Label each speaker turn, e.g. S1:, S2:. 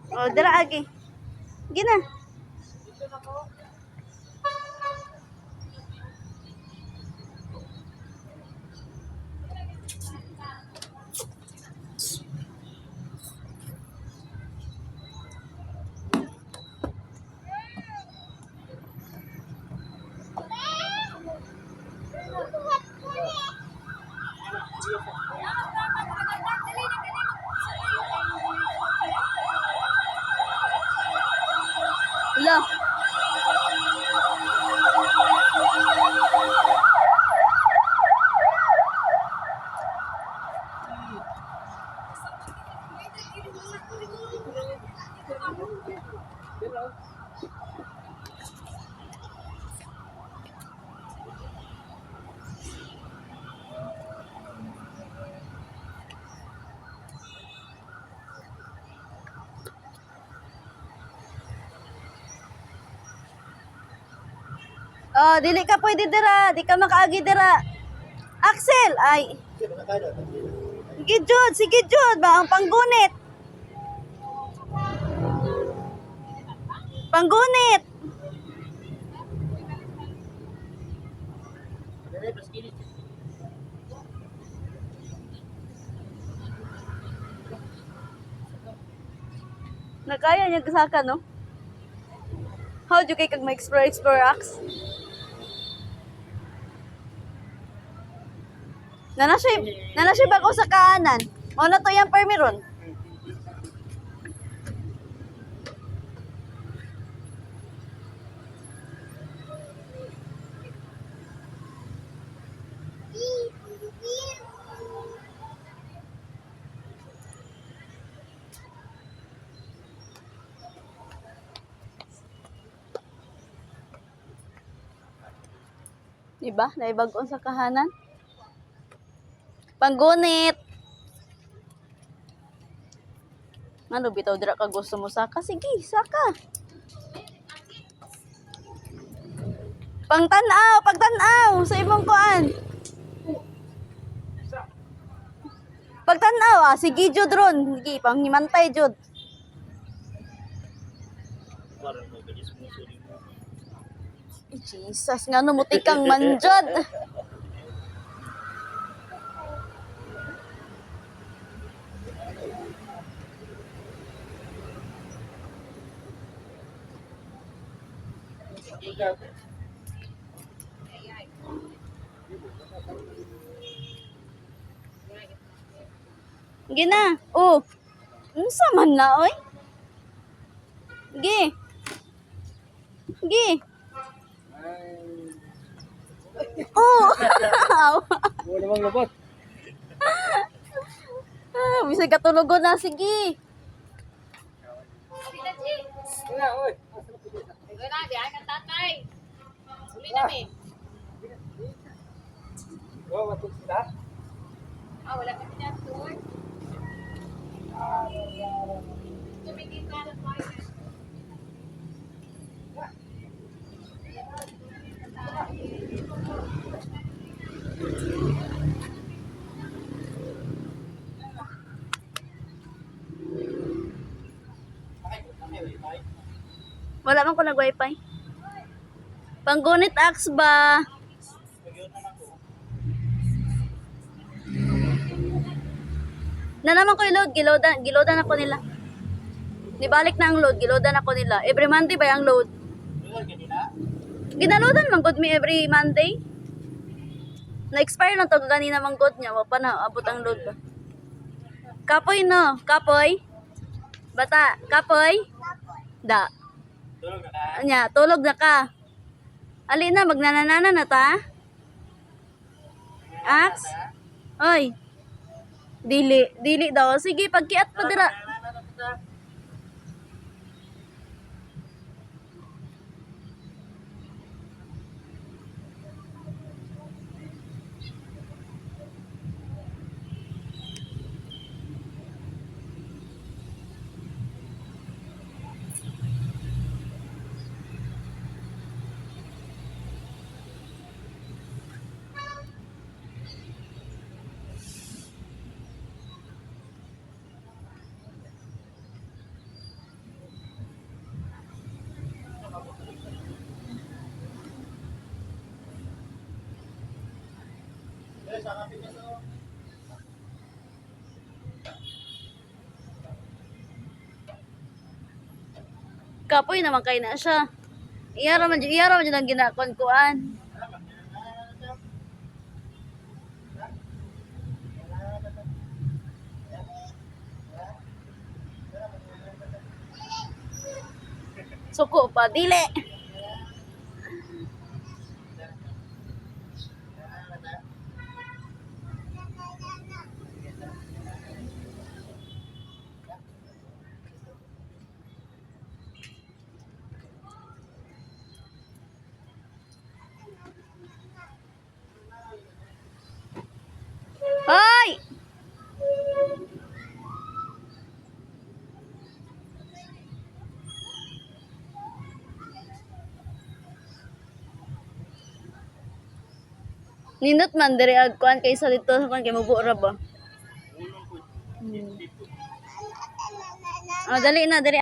S1: O, dira agi. Gina. Lo. Oh, dili ka pwede dira. Di ka makaagi dira. Axel, ay. Sige, Jud. Sige, Jud. Ba, ang panggunit. Panggunit. Nagkaya niya kasaka, no? How do you kay kag ma-explore, Ax? Nana siya bago sa kaanan. Mo na to yung permiron. Diba? Naibag-on sa kahanan. Panggunit. Ano bitaw dira ka gusto mo saka? Sige, saka. Pagtanaw sa imong kuan. Pagtanaw sige jud ron. Sige, panghimantay jud. Jesus, ngano mutikang manjod. Gina. Oh. Unsa man na oy? Gi. Gi. Oh.
S2: Wala namang labot.
S1: Bisa katulogon na sige.
S2: Wala, oy.
S3: Wala, diyan ka tatay. Uli na mi.
S2: Oh, matuk sila.
S3: Wala ka niya tour. Tumingin ka ng toilet.
S1: Wala man ko nag wifi. Panggunit Ax ba? Na naman ko i-load, giloadan ako nila. Nibalik na ang load, giloadan ako nila. Every Monday ba ang load? Ginaloadan man good me every Monday. Na-expire na to ganina man good niya, wa pa na abot ang load ba. Kapoy no, kapoy. Bata, kapoy. Da. Anya, tulog na ka. Ali na, magnananana na ta. Ax? Oy. Dili daw. Sige, pagkiat pa dira. Kapoy naman kay na siya. Iyara man dyan ang ginakon-kuan. Suko pa, dili. Hoy! Nindot man diri agkuan kaysa dito sa kuan kay mabura ba. Ah, dali na diri.